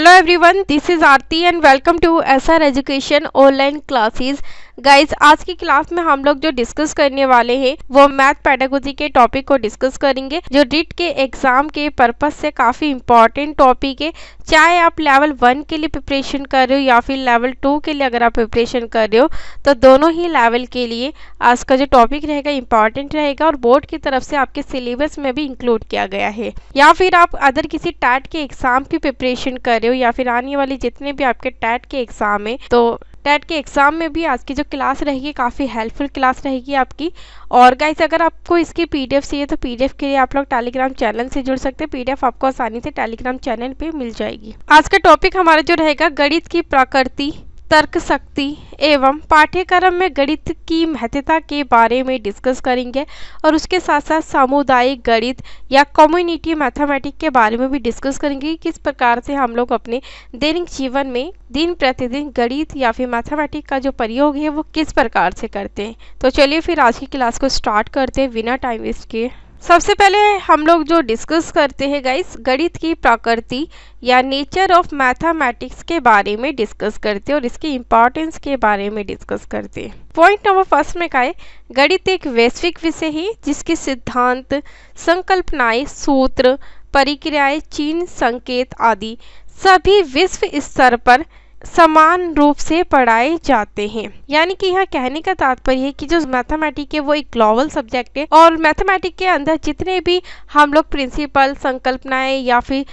Hello everyone, this is Aarti and welcome to SR education online classes. Guys, आज की class में हम लोग जो डिस्कस करने वाले हैं वो मैथ पेडागोजी के टॉपिक को डिस्कस करेंगे, जो रिट के एग्जाम के पर्पस से काफ़ी इंपॉर्टेंट टॉपिक है। चाहे आप लेवल 1 के लिए प्रिपरेशन कर रहे हो या फिर लेवल 2 के लिए अगर आप प्रिपरेशन कर रहे हो, तो दोनों ही लेवल के लिए आज का जो टॉपिक रहेगा इंपॉर्टेंट रहेगा और बोर्ड की तरफ से आपके सिलेबस में भी इंक्लूड किया गया है। या फिर आप अदर किसी टैट के एग्जाम की प्रिपरेशन कर रहे हो या फिर आने वाली जितने भी आपके टैट के एग्जाम है, तो टैट के एग्जाम में भी आज की जो क्लास रहेगी काफ़ी हेल्पफुल क्लास रहेगी आपकी। और गाइस, अगर आपको इसकी पीडीएफ चाहिए तो पीडीएफ के लिए आप लोग टेलीग्राम चैनल से जुड़ सकते हैं। पीडीएफ आपको आसानी से टेलीग्राम चैनल पे मिल जाएगी। आज का टॉपिक हमारा जो रहेगा गणित की प्रकृति, तर्क शक्ति एवं पाठ्यक्रम में गणित की महत्वता के बारे में डिस्कस करेंगे और उसके साथ साथ सामुदायिक गणित या कम्युनिटी मैथमेटिक्स के बारे में भी डिस्कस करेंगे। किस प्रकार से हम लोग अपने दैनिक जीवन में दिन प्रतिदिन गणित या फिर मैथमेटिक्स का जो प्रयोग है वो किस प्रकार से करते हैं। तो चलिए फिर आज की क्लास को स्टार्ट करते हैं बिना टाइम वेस्ट किए। सबसे पहले हम लोग जो डिस्कस करते हैं गाइस, गणित की प्रकृति या नेचर ऑफ मैथमेटिक्स के बारे में डिस्कस करते हैं और इसकी इम्पोर्टेंस के बारे में डिस्कस करते हैं। पॉइंट नंबर फर्स्ट में क्या है, गणित एक वैश्विक विषय है जिसके सिद्धांत, संकल्पनाएं, सूत्र, प्रक्रियाएं, चिन्ह, संकेत आदि सभी विश्व स्तर पर समान रूप से पढ़ाए जाते हैं। यानी कि यहाँ कहने का तात्पर्य है कि जो मैथमेटिक्स है वो एक ग्लोबल सब्जेक्ट है और मैथमेटिक्स के अंदर जितने भी हम लोग प्रिंसिपल, संकल्पनाएं या फिर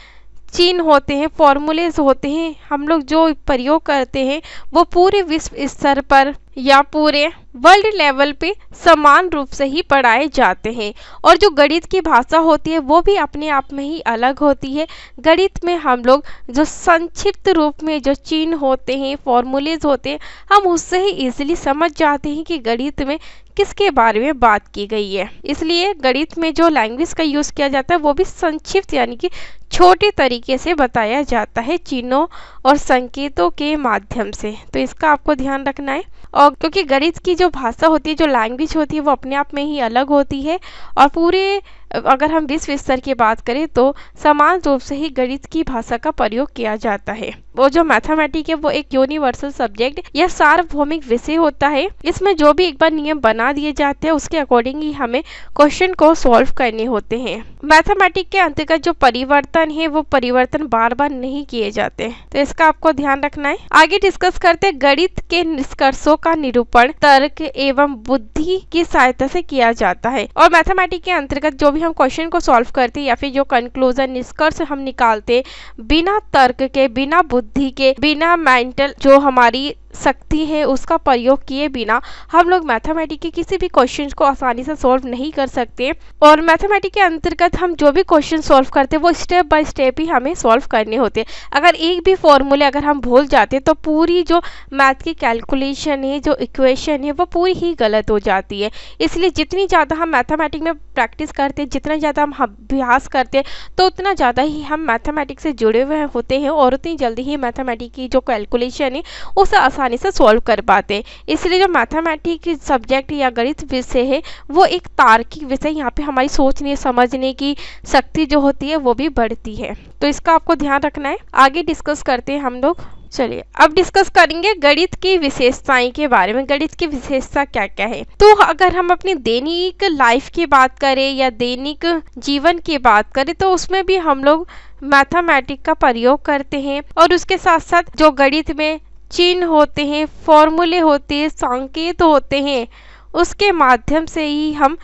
चिन्ह होते हैं, फॉर्मूलेज होते हैं, हम लोग जो प्रयोग करते हैं वो पूरे विश्व स्तर पर या पूरे वर्ल्ड लेवल पे समान रूप से ही पढ़ाए जाते हैं। और जो गणित की भाषा होती है वो भी अपने आप में ही अलग होती है। गणित में हम लोग जो संक्षिप्त रूप में जो चिन्ह होते हैं, फॉर्मूलेज होते हैं, हम उससे ही इजीली समझ जाते हैं कि गणित में किसके बारे में बात की गई है। इसलिए गणित में जो लैंग्वेज का यूज़ किया जाता है वो भी संक्षिप्त यानी कि छोटे तरीके से बताया जाता है, चिन्हों और संकेतों के माध्यम से। तो इसका आपको ध्यान रखना है। और क्योंकि गणित की जो भाषा होती है, जो लैंग्वेज होती है, वो अपने आप में ही अलग होती है और पूरे अगर हम विश्व स्तर की बात करें तो समान रूप से ही गणित की भाषा का प्रयोग किया जाता है। वो जो मैथमेटिक्स है वो एक यूनिवर्सल सब्जेक्ट या सार्वभौमिक विषय होता है। इसमें जो भी एक बार नियम बना दिए जाते हैं उसके अकॉर्डिंग ही हमें क्वेश्चन को सॉल्व करने होते हैं। मैथमेटिक्स के अंतर्गत जो परिवर्तन है वो परिवर्तन बार बार नहीं किए जाते, तो इसका आपको ध्यान रखना है। आगे डिस्कस करते हैं गणित के निष्कर्षों का निरूपण तर्क एवं बुद्धि की सहायता से किया जाता है। और मैथमेटिक्स के अंतर्गत जो भी हम क्वेश्चन को सॉल्व करते हैं या फिर जो कंक्लूजन, निष्कर्ष हम निकालते, बिना तर्क के, बिना बुद्धि के, बिना मेंटल जो हमारी शक्ति है उसका प्रयोग किए बिना हम लोग मैथमेटिक्स के किसी भी क्वेश्चन को आसानी से सॉल्व नहीं कर सकते। और मैथमेटिक्स के अंतर्गत हम जो भी क्वेश्चन सॉल्व करते हैं वो स्टेप बाय स्टेप ही हमें सॉल्व करने होते हैं। अगर एक भी फॉर्मूले अगर हम भूल जाते तो पूरी जो मैथ की कैलकुलेशन है, जो इक्वेशन है, वो पूरी ही गलत हो जाती है। इसलिए जितनी ज़्यादा हम मैथमेटिक्स में प्रैक्टिस करते हैं, जितना ज़्यादा हम अभ्यास करते हैं, तो उतना ज़्यादा ही हम मैथमेटिक्स से जुड़े हुए होते हैं और उतनी जल्दी ही मैथमेटिक्स की जो कैलकुलेशन है उसे आसानी से सॉल्व कर पाते हैं। इसलिए जो मैथमेटिक्स सब्जेक्ट या गणित विषय है वो एक तार्किक विषय, यहाँ पे हमारी सोचने समझने की शक्ति जो होती है वो भी बढ़ती है। तो इसका आपको ध्यान रखना है। आगे डिस्कस करते हैं हम लोग। चलिए अब डिस्कस करेंगे गणित की विशेषताएं के बारे में। गणित की विशेषता क्या क्या है? तो अगर हम अपनी दैनिक लाइफ की बात करें या दैनिक जीवन की बात करें तो उसमें भी हम लोग मैथमेटिक्स का प्रयोग करते हैं। और उसके साथ साथ जो गणित में चिन्ह होते हैं, फॉर्मूले होते हैं, संकेत होते हैं, उसके माध्यम से ही हम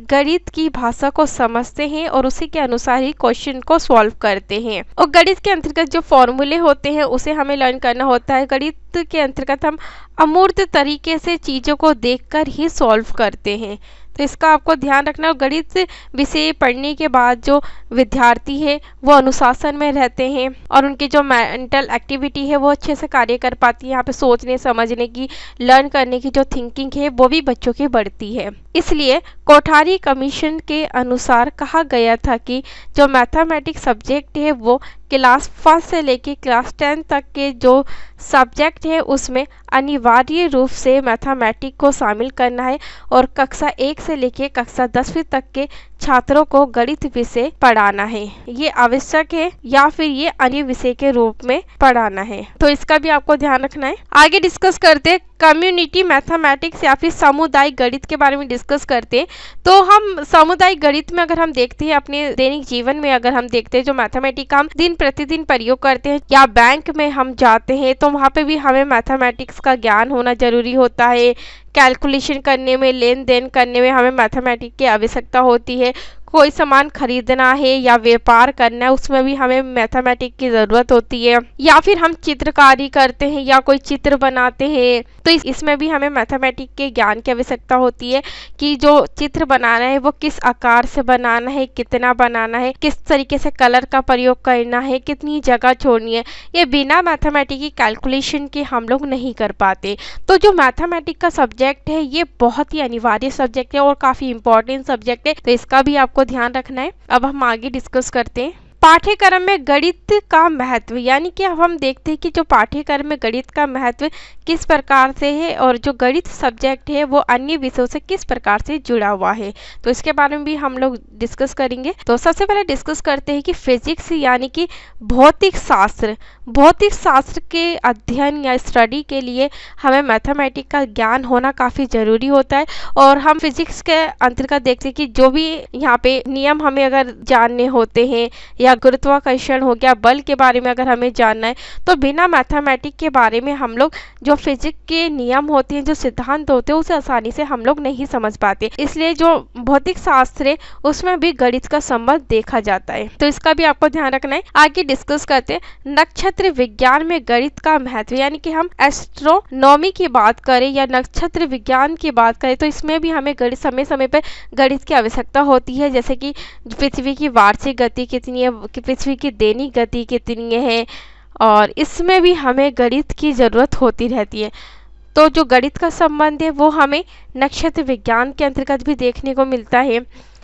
गणित की भाषा को समझते हैं और उसी के अनुसार ही क्वेश्चन को सॉल्व करते हैं। और गणित के अंतर्गत जो फॉर्मूले होते हैं उसे हमें लर्न करना होता है। गणित के अंतर्गत हम अमूर्त तरीके से चीज़ों को देखकर ही सॉल्व करते हैं, तो इसका आपको ध्यान रखना। और गणित विषय पढ़ने के बाद जो विद्यार्थी है वो अनुशासन में रहते हैं और उनकी जो मेंटल एक्टिविटी है वो अच्छे से कार्य कर पाती है। यहाँ पे सोचने समझने की, लर्न करने की जो थिंकिंग है वो भी बच्चों की बढ़ती है। इसलिए कोठारी कमीशन के अनुसार कहा गया था कि जो मैथमेटिक्स सब्जेक्ट है वो क्लास 1 से लेके क्लास 10 तक के जो सब्जेक्ट है उसमें अनिवार्य रूप से मैथमेटिक्स को शामिल करना है और कक्षा 1 से लेके कक्षा 10वीं तक के छात्रों को गणित विषय पढ़ाना है, ये आवश्यक है या फिर ये अन्य विषय के रूप में पढ़ाना है। तो इसका भी आपको ध्यान रखना है। आगे डिस्कस करते कम्युनिटी मैथमेटिक्स या फिर सामुदायिक गणित के बारे में डिस्कस करते हैं। तो हम सामुदायिक गणित में अगर हम देखते हैं अपने दैनिक जीवन में, अगर हम देखते हैं जो मैथमेटिक्स का हम दिन प्रतिदिन प्रयोग करते हैं या बैंक में हम जाते हैं तो वहाँ पे भी हमें मैथमेटिक्स का ज्ञान होना जरूरी होता है। कैलकुलेशन करने में, लेन देन करने में हमें मैथमेटिक्स की आवश्यकता होती है। कोई सामान खरीदना है या व्यापार करना है उसमें भी हमें मैथमेटिक्स की ज़रूरत होती है। या फिर हम चित्रकारी करते हैं या कोई चित्र बनाते हैं तो इसमें भी हमें मैथमेटिक्स के ज्ञान की आवश्यकता होती है कि जो चित्र बनाना है वो किस आकार से बनाना है, कितना बनाना है, किस तरीके से कलर का प्रयोग करना है, कितनी जगह छोड़नी है। ये बिना मैथमेटिक्स की कैलकुलेशन के हम लोग नहीं कर पाते। तो जो मैथमेटिक्स का सब्जेक्ट है ये बहुत ही अनिवार्य सब्जेक्ट है और काफ़ी इंपॉर्टेंट सब्जेक्ट है, तो इसका भी आपको ध्यान रखना है। अब हम आगे डिस्कस करते हैं पाठ्यक्रम में गणित का महत्व, यानी कि अब हम देखते हैं कि जो पाठ्यक्रम में गणित का महत्व किस प्रकार से है और जो गणित सब्जेक्ट है वो अन्य विषयों से किस प्रकार से जुड़ा हुआ है, तो इसके बारे में भी हम लोग डिस्कस करेंगे। तो सबसे पहले डिस्कस करते हैं कि फिजिक्स यानी कि भौतिक शास्त्र, भौतिक शास्त्र के अध्ययन या स्टडी के लिए हमें मैथमेटिक्स का ज्ञान होना काफ़ी ज़रूरी होता है। और हम फिजिक्स के अंतर्गत देखते हैं कि जो भी यहाँ पे नियम हमें अगर जानने होते हैं या गुरुत्वाकर्षण हो गया, बल के बारे में अगर हमें जानना है तो बिना मैथमेटिक्स के बारे में हम लोग जो फिजिक्स के नियम होते हैं, जो सिद्धांत होते हैं उसे आसानी से हम लोग नहीं समझ पाते। इसलिए जो भौतिक शास्त्र है उसमें भी गणित का संबंध देखा जाता है, तो इसका भी आपको ध्यान रखना है। आगे डिस्कस करते हैं नक्षत्र विज्ञान में गणित का महत्व, यानी कि हम एस्ट्रोनॉमी की बात करें या नक्षत्र विज्ञान की बात करें तो इसमें भी हमें गणित समय समय पर गणित की आवश्यकता होती है। जैसे कि पृथ्वी की वार्षिक गति कितनी है, कि पृथ्वी की दैनिक गति कितनी है, और इसमें भी हमें गणित की ज़रूरत होती रहती है। तो जो गणित का संबंध है वो हमें नक्षत्र विज्ञान के अंतर्गत भी देखने को मिलता है।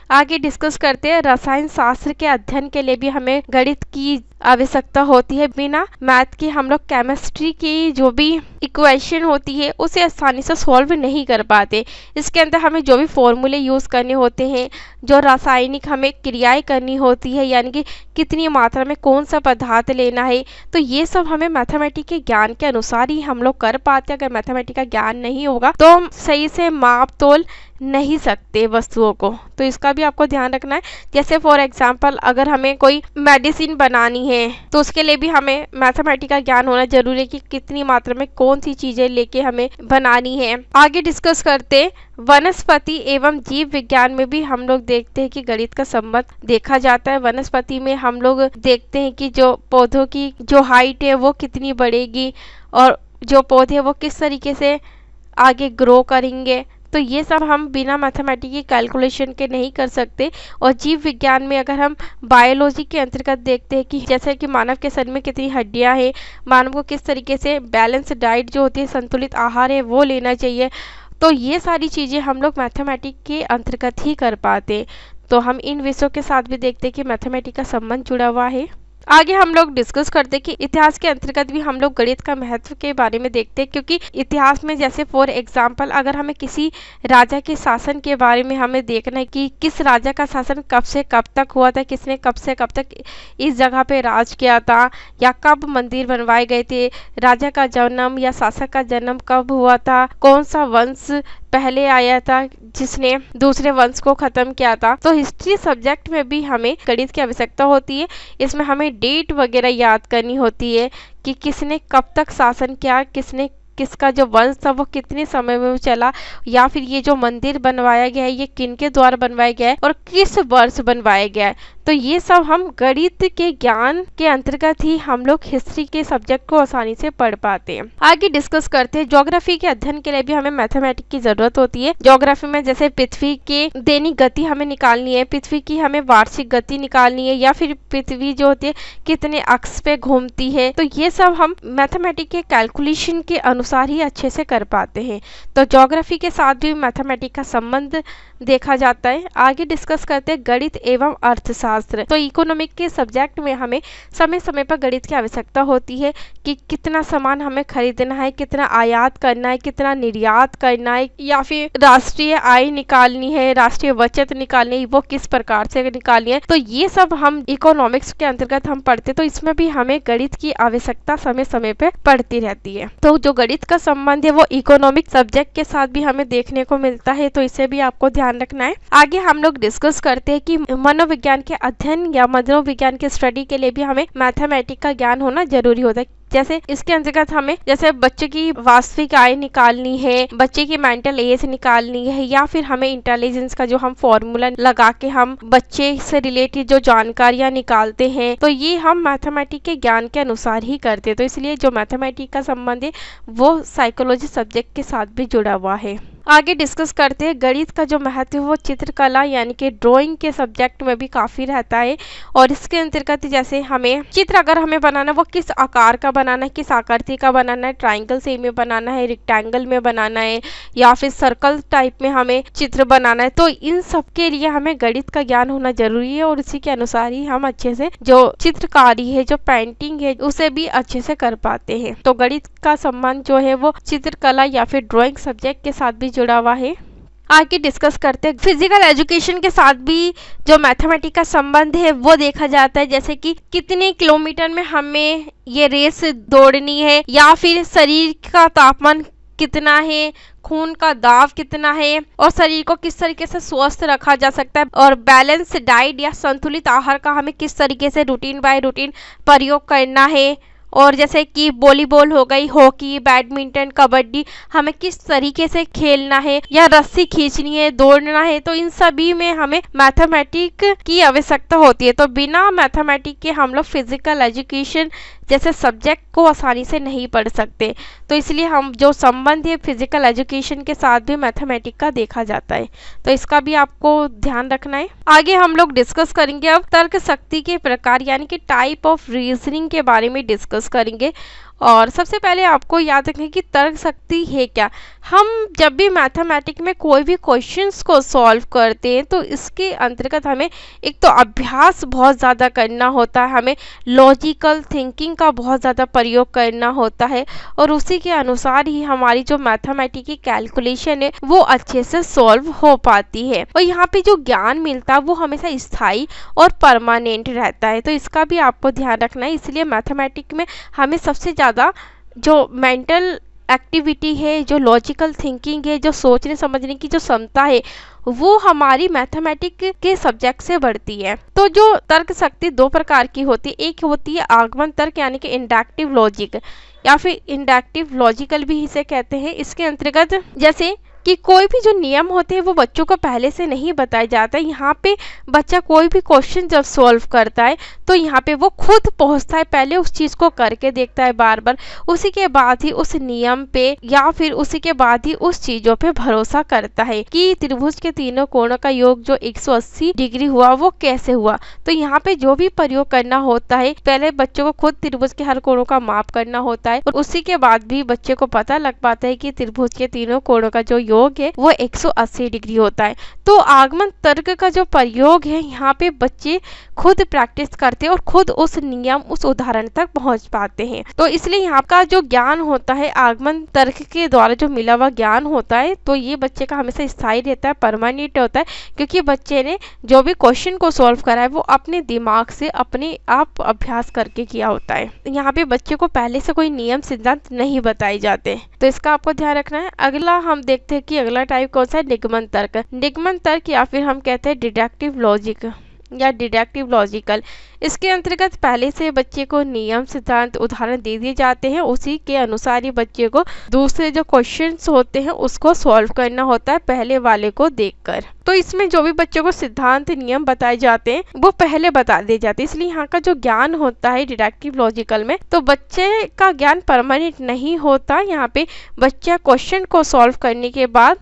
आगे डिस्कस करते हैं रसायन शास्त्र के अध्ययन के लिए भी हमें गणित की आवश्यकता होती है। बिना मैथ के हम लोग केमिस्ट्री की जो भी इक्वेशन होती है उसे आसानी से सॉल्व नहीं कर पाते। इसके अंदर हमें जो भी फॉर्मूले यूज़ करने होते हैं, जो रासायनिक हमें क्रियाएं करनी होती है, यानी कि कितनी मात्रा में कौन सा पदार्थ लेना है, तो ये सब हमें मैथमेटिक्स के ज्ञान के अनुसार ही हम लोग कर पाते हैं। अगर मैथमेटिक्स का ज्ञान नहीं होगा तो हम सही से माप तोल नहीं सकते वस्तुओं को, तो इसका भी आपको ध्यान रखना है। जैसे फॉर एग्जांपल अगर हमें कोई मेडिसिन बनानी है तो उसके लिए भी हमें मैथमेटिक्स का ज्ञान होना जरूरी है कि कितनी मात्रा में कौन सी चीजें लेके हमें बनानी है। आगे डिस्कस करते वनस्पति एवं जीव विज्ञान में भी हम लोग देखते हैं कि गणित का संबंध देखा जाता है। वनस्पति में हम लोग देखते हैं कि जो पौधों की जो हाइट है वो कितनी बढ़ेगी और जो पौधे वो किस तरीके से आगे ग्रो करेंगे, तो ये सब हम बिना मैथमेटिक्स की कैलकुलेशन के नहीं कर सकते। और जीव विज्ञान में अगर हम बायोलॉजी के अंतर्गत देखते हैं कि जैसे कि मानव के शरीर में कितनी हड्डियां हैं, मानव को किस तरीके से बैलेंस डाइट जो होती है, संतुलित आहार है वो लेना चाहिए, तो ये सारी चीज़ें हम लोग मैथमेटिक्स के अंतर्गत ही कर पाते। तो हम इन विषयों के साथ भी देखते हैं कि मैथमेटिक्स का संबंध जुड़ा हुआ है। आगे हम लोग डिस्कस करते हैं कि इतिहास के अंतर्गत भी हम लोग गणित का महत्व के बारे में देखते हैं, क्योंकि इतिहास में जैसे फॉर एग्जांपल अगर हमें किसी राजा के शासन के बारे में हमें देखना है कि किस राजा का शासन कब से कब तक हुआ था, किसने कब से कब तक इस जगह पे राज किया था, या कब मंदिर बनवाए गए थे, राजा का जन्म या शासक का जन्म कब हुआ था, कौन सा वंश पहले आया था जिसने दूसरे वंश को खत्म किया था, तो हिस्ट्री सब्जेक्ट में भी हमें गणित की आवश्यकता होती है। इसमें हमें डेट वगैरह याद करनी होती है कि किसने कब तक शासन किया, किसका जो वंश था वो कितने समय में चला, या फिर ये जो मंदिर बनवाया गया है ये किनके द्वारा बनवाया गया है और किस वर्ष बनवाया गया है। तो ये सब हम गणित के ज्ञान के अंतर्गत ही हम लोग हिस्ट्री के सब्जेक्ट को आसानी से पढ़ पाते हैं। आगे डिस्कस करते हैं ज्योग्राफी के अध्ययन के लिए भी हमें मैथमेटिक्स की जरूरत होती है। ज्योग्राफी में जैसे पृथ्वी के दैनिक गति हमें निकालनी है, पृथ्वी की हमें वार्षिक गति निकालनी है, या फिर पृथ्वी जो होती है कितने अक्ष पे घूमती है, तो ये सब हम मैथमेटिक्स के कैलकुलेशन के अनुसार अनुसार ही अच्छे से कर पाते हैं। तो ज्योग्राफी के साथ भी मैथमेटिक्स का संबंध देखा जाता है। आगे डिस्कस करते हैं गणित एवं अर्थशास्त्र। तो इकोनॉमिक के सब्जेक्ट में हमें समय समय पर गणित की आवश्यकता होती है कि कितना सामान हमें खरीदना है, कितना आयात करना है, कितना निर्यात करना है, या फिर राष्ट्रीय आय निकालनी है, राष्ट्रीय बचत निकालनी है, वो किस प्रकार से निकालनी है। तो ये सब हम इकोनॉमिक्स के अंतर्गत हम पढ़ते, तो इसमें भी हमें गणित की आवश्यकता समय समय पे पड़ती रहती है। तो जो गणित का संबंध है वो इकोनॉमिक सब्जेक्ट के साथ भी हमें देखने को मिलता है, तो इसे भी आपको ध्यान रखना है। आगे हम लोग डिस्कस करते हैं कि मनोविज्ञान के अध्ययन या मनोविज्ञान के स्टडी के लिए भी हमें मैथमेटिक्स का ज्ञान होना जरूरी होता है। जैसे इसके अंतर्गत हमें जैसे बच्चे की वास्तविक आय निकालनी है, बच्चे की मेंटल एज निकालनी है, या फिर हमें इंटेलिजेंस का जो हम फॉर्मूला लगा के हम बच्चे से रिलेटेड जो जानकारियां निकालते हैं, तो ये हम मैथमेटिक्स के ज्ञान के अनुसार ही करते हैं। तो इसलिए जो मैथमेटिक्स का संबंध है वो साइकोलॉजी सब्जेक्ट के साथ भी जुड़ा हुआ है। आगे डिस्कस करते हैं गणित का जो महत्व है वो चित्रकला यानी कि ड्राइंग के सब्जेक्ट में भी काफ़ी रहता है। और इसके अंतर्गत जैसे हमें चित्र अगर हमें बनाना है वो किस आकार का बनाना है, किस आकृति का बनाना है, ट्राइंगल शेप में बनाना है, रेक्टेंगल में बनाना है, या फिर सर्कल टाइप में हमें चित्र बनाना है, तो इन सब के लिए हमें गणित का ज्ञान होना जरूरी है। और इसी के अनुसार ही हम अच्छे से जो चित्रकारी है, जो पेंटिंग है, उसे भी अच्छे से कर पाते हैं। तो गणित का संबंध जो है वो चित्रकला या फिर ड्राइंग सब्जेक्ट के साथ भी जुड़ा हुआ है। आगे डिस्कस करते हैं फिजिकल एजुकेशन के साथ भी जो मैथमेटिक्स का संबंध है वो देखा जाता है। जैसे कि कितने किलोमीटर में हमें ये रेस दौड़नी है, या फिर शरीर का तापमान कितना है, खून का दाब कितना है, और शरीर को किस तरीके से स्वस्थ रखा जा सकता है, और बैलेंस डाइट या संतुलित आहार का हमें किस तरीके से रूटीन बाय रूटीन प्रयोग करना है। और जैसे कि वॉलीबॉल हो गई, हॉकी, बैडमिंटन, कबड्डी, हमें किस तरीके से खेलना है, या रस्सी खींचनी है, दौड़ना है, तो इन सभी में हमें मैथमेटिक्स की आवश्यकता होती है। तो बिना मैथमेटिक्स के हम लोग फिजिकल एजुकेशन जैसे सब्जेक्ट को आसानी से नहीं पढ़ सकते। तो इसलिए हम जो संबंध है फिजिकल एजुकेशन के साथ भी मैथमेटिक्स का देखा जाता है, तो इसका भी आपको ध्यान रखना है। आगे हम लोग डिस्कस करेंगे अब तर्क शक्ति के प्रकार यानी कि टाइप ऑफ रीजनिंग के बारे में डिस्कस करेंगे। और सबसे पहले आपको याद रखें कि तर्क शक्ति है क्या। हम जब भी मैथमेटिक्स में कोई भी क्वेश्चंस को सॉल्व करते हैं तो इसके अंतर्गत हमें एक तो अभ्यास बहुत ज़्यादा करना होता है, हमें लॉजिकल थिंकिंग का बहुत ज़्यादा प्रयोग करना होता है, और उसी के अनुसार ही हमारी जो मैथमेटिक्स की कैलकुलेशन है वो अच्छे से सॉल्व हो पाती है। और यहाँ पे जो ज्ञान मिलता है वो हमेशा स्थायी और परमानेंट रहता है, तो इसका भी आपको ध्यान रखना है। इसलिए मैथमेटिक्स में हमें सबसे ज़्यादा जो मेंटल एक्टिविटी है, जो लॉजिकल थिंकिंग है, जो सोचने समझने की जो क्षमता है, वो हमारी मैथमेटिक्स के सब्जेक्ट से बढ़ती है। तो जो तर्क शक्ति दो प्रकार की होती है, एक होती है आगमन तर्क यानी कि इंडक्टिव लॉजिक, या फिर इंडक्टिव लॉजिकल भी इसे कहते हैं। इसके अंतर्गत जैसे कि कोई भी जो नियम होते हैं वो बच्चों को पहले से नहीं बताया जाता है। यहाँ पे बच्चा कोई भी क्वेश्चन जब सॉल्व करता है तो यहाँ पे वो खुद पहुँचता है, पहले उस चीज़ को करके देखता है बार बार, उसी के बाद ही उस नियम पे या फिर उसी के बाद ही उस चीज़ों पे भरोसा करता है कि त्रिभुज के तीनों कोणों का योग जो 180 डिग्री हुआ वो कैसे हुआ। तो यहाँ पे जो भी प्रयोग करना होता है, पहले बच्चों को खुद त्रिभुज के हर कोणों का माप करना होता है, और उसी के बाद भी बच्चे को पता लग पाता है कि त्रिभुज के तीनों कोणों का जो योग है वो 180 डिग्री होता है। तो आगमन तर्क का जो प्रयोग है यहाँ पे बच्चे खुद प्रैक्टिस करते हैं और खुद उस नियम, उस उदाहरण तक पहुंच पाते हैं। तो इसलिए यहाँ का जो ज्ञान होता है आगमन तर्क के द्वारा जो मिला हुआ ज्ञान होता है, तो ये बच्चे का हमेशा स्थायी रहता है, परमानेंट होता है, क्योंकि बच्चे ने जो भी क्वेश्चन को सॉल्व करा है वो अपने दिमाग से अपने आप अभ्यास करके किया होता है। यहाँ पे बच्चे को पहले से कोई नियम सिद्धांत नहीं बताए जाते, तो इसका आपको ध्यान रखना है। अगला हम देखते हैं कि अगला टाइप कौन सा है, निगमन तर्क। निगमन तर्क या फिर हम कहते हैं डिडक्टिव लॉजिक या डिडक्टिव लॉजिकल। इसके अंतर्गत पहले से बच्चे को नियम सिद्धांत उदाहरण दे दिए जाते हैं, उसी के अनुसार ही बच्चे को दूसरे जो क्वेश्चंस होते हैं उसको सॉल्व करना होता है पहले वाले को देखकर। तो इसमें जो भी बच्चों को सिद्धांत नियम बताए जाते हैं वो पहले बता दिए जाते हैं। इसलिए यहाँ का जो ज्ञान होता है डिडक्टिव लॉजिकल में, तो बच्चे का ज्ञान परमानेंट नहीं होता। यहाँ पे बच्चा क्वेश्चन को सॉल्व करने के बाद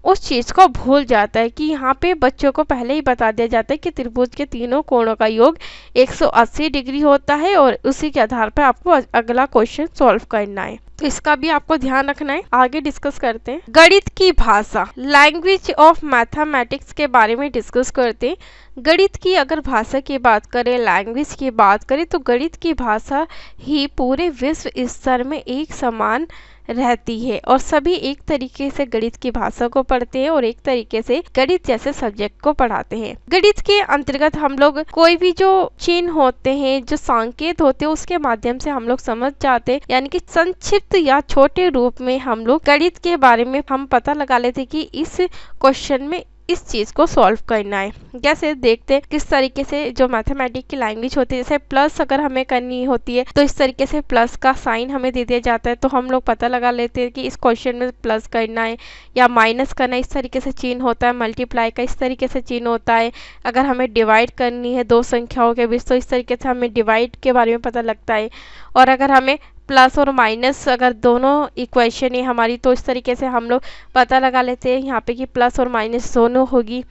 उस चीज को भूल जाता है कि यहाँ पे बच्चों को पहले ही बता दिया जाता है कि त्रिभुज के तीनों कोणों का योग 180 डिग्री होता है और उसी के आधार पर आपको अगला क्वेश्चन सॉल्व करना है। तो इसका भी आपको ध्यान रखना है। आगे डिस्कस करते हैं गणित की भाषा, लैंग्वेज ऑफ मैथमेटिक्स के बारे में डिस्कस करते हैं। गणित की अगर भाषा की बात करें, लैंग्वेज की बात करें, तो गणित की भाषा ही पूरे विश्व स्तर में एक समान रहती है और सभी एक तरीके से गणित की भाषा को पढ़ते हैं और एक तरीके से गणित जैसे सब्जेक्ट को पढ़ाते हैं। गणित के अंतर्गत हम लोग कोई भी जो चिन्ह होते हैं, जो संकेत होते हैं, उसके माध्यम से हम लोग समझ जाते हैं, यानी कि संक्षिप्त या छोटे रूप में हम लोग गणित के बारे में हम पता लगा लेते कि इस क्वेश्चन में इस चीज को सॉल्व करना है। जैसे देखते हैं किस तरीके से जो मैथमेटिक्स की लैंग्वेज होती है, जैसे प्लस अगर हमें करनी होती है तो इस तरीके से प्लस का साइन हमें दे दिया जाता है, तो हम लोग पता लगा लेते हैं कि इस क्वेश्चन में प्लस करना है या माइनस करना है, इस तरीके से चिन्ह होता है। मल्टीप्लाई का इस तरीके से चिन्ह होता है। अगर हमें डिवाइड करनी है दो संख्याओं के बीच तो इस तरीके से हमें डिवाइड के बारे में पता लगता है। और अगर हमें प्लस और माइनस अगर दोनों इक्वेशन है हमारी, तो इस तरीके से हम लोग पता लगा लेते हैं यहाँ पे कि प्लस और माइनस दोनों होगी।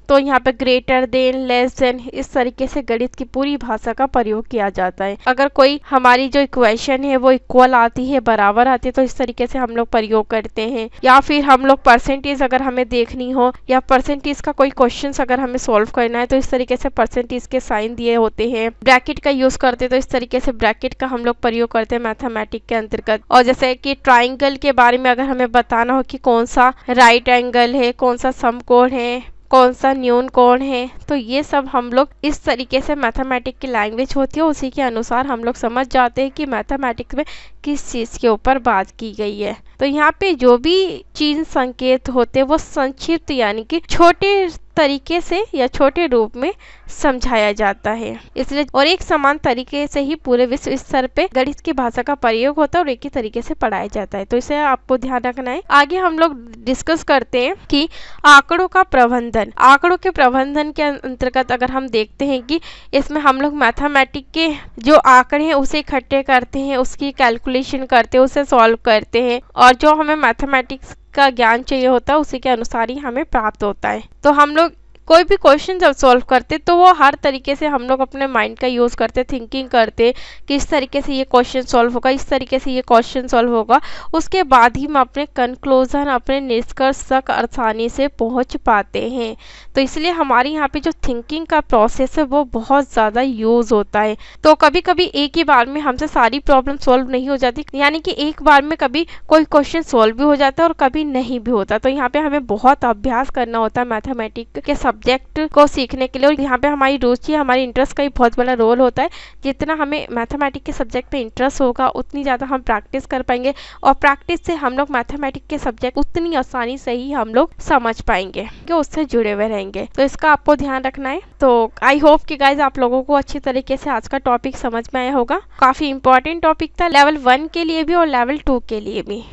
तो यहाँ पे ग्रेटर देन, लेस देन, इस तरीके से गणित की पूरी भाषा का प्रयोग किया जाता है। अगर कोई हमारी जो इक्वेशन है वो इक्वल आती है, बराबर आती है, तो इस तरीके से हम लोग प्रयोग करते हैं। या फिर हम लोग परसेंटेज अगर हमें देखनी हो या परसेंटेज का कोई क्वेश्चन अगर हमें सॉल्व करना है तो इस तरीके से परसेंटेज के साइन दिए होते हैं। ब्रैकेट का यूज करते हैं तो इस तरीके से ब्रैकेट का हम लोग प्रयोग करते हैं मैथमेटिक्स के अंतर्गत। और जैसे कि ट्राइंगल के बारे में अगर हमें बताना हो कि कौन सा राइट एंगल है, कौन सा समकोण है, कौन सा न्यून कोण है, तो ये सब हम लोग इस तरीके से मैथमेटिक्स की लैंग्वेज होती है, उसी के अनुसार हम लोग समझ जाते हैं कि मैथमेटिक्स में किस चीज के ऊपर बात की गई है। तो यहाँ पे जो भी चिन्ह संकेत होते हैं वो संक्षिप्त यानी कि छोटे तरीके से या छोटे रूप में समझाया जाता है, इसलिए और एक समान तरीके से ही पूरे विश्व स्तर पे गणित की भाषा का प्रयोग होता है और एक ही तरीके से पढ़ाया जाता है। तो इसे आपको ध्यान रखना है। आगे हम लोग डिस्कस करते हैं कि आंकड़ों का प्रबंधन। आंकड़ों के प्रबंधन के अंतर्गत अगर हम देखते हैं कि इसमें हम लोग मैथमेटिक्स के जो आंकड़े हैं उसे इकट्ठे करते हैं, उसकी कैलकुलेशन करते हैं, उसे सॉल्व करते हैं और जो हमें मैथमेटिक्स का ज्ञान चाहिए होता है उसी के अनुसार ही हमें प्राप्त होता है। तो हम लोग कोई भी क्वेश्चन जब सॉल्व करते तो वो हर तरीके से हम लोग अपने माइंड का यूज़ करते, थिंकिंग करते कि इस तरीके से ये क्वेश्चन सॉल्व होगा, इस तरीके से ये क्वेश्चन सॉल्व होगा। उसके बाद ही हम अपने कंक्लूजन, अपने निष्कर्ष तक आसानी से पहुंच पाते हैं। तो इसलिए हमारी यहाँ पे जो थिंकिंग का प्रोसेस है वो बहुत ज़्यादा यूज़ होता है। तो कभी कभी एक ही बार में हमसे सारी प्रॉब्लम सॉल्व नहीं हो जाती, यानी कि एक बार में कभी कोई क्वेश्चन सॉल्व भी हो जाता है और कभी नहीं भी होता। तो यहाँ पे हमें बहुत अभ्यास करना होता है मैथमेटिक्स के सब्जेक्ट को सीखने के लिए और यहाँ पे हमारी रुचि, हमारी इंटरेस्ट का ही बहुत बड़ा रोल होता है। जितना हमें मैथमेटिक्स के सब्जेक्ट पे इंटरेस्ट होगा उतनी ज़्यादा हम प्रैक्टिस कर पाएंगे और प्रैक्टिस से हम लोग मैथमेटिक्स के सब्जेक्ट उतनी आसानी से ही हम लोग समझ पाएंगे कि उससे जुड़े हुए रहेंगे। तो इसका आपको ध्यान रखना है। तो आई होप कि गाइज आप लोगों को अच्छी तरीके से आज का टॉपिक समझ में आया होगा। काफ़ी इंपॉर्टेंट टॉपिक था लेवल 1 के लिए भी और लेवल 2 के लिए भी।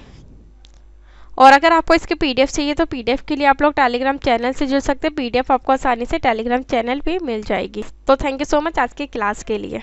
और अगर आपको इसके पीडीएफ चाहिए तो पीडीएफ के लिए आप लोग टेलीग्राम चैनल से जुड़ सकते हैं। पीडीएफ आपको आसानी से टेलीग्राम चैनल पे मिल जाएगी। तो थैंक यू सो मच आज के क्लास के लिए।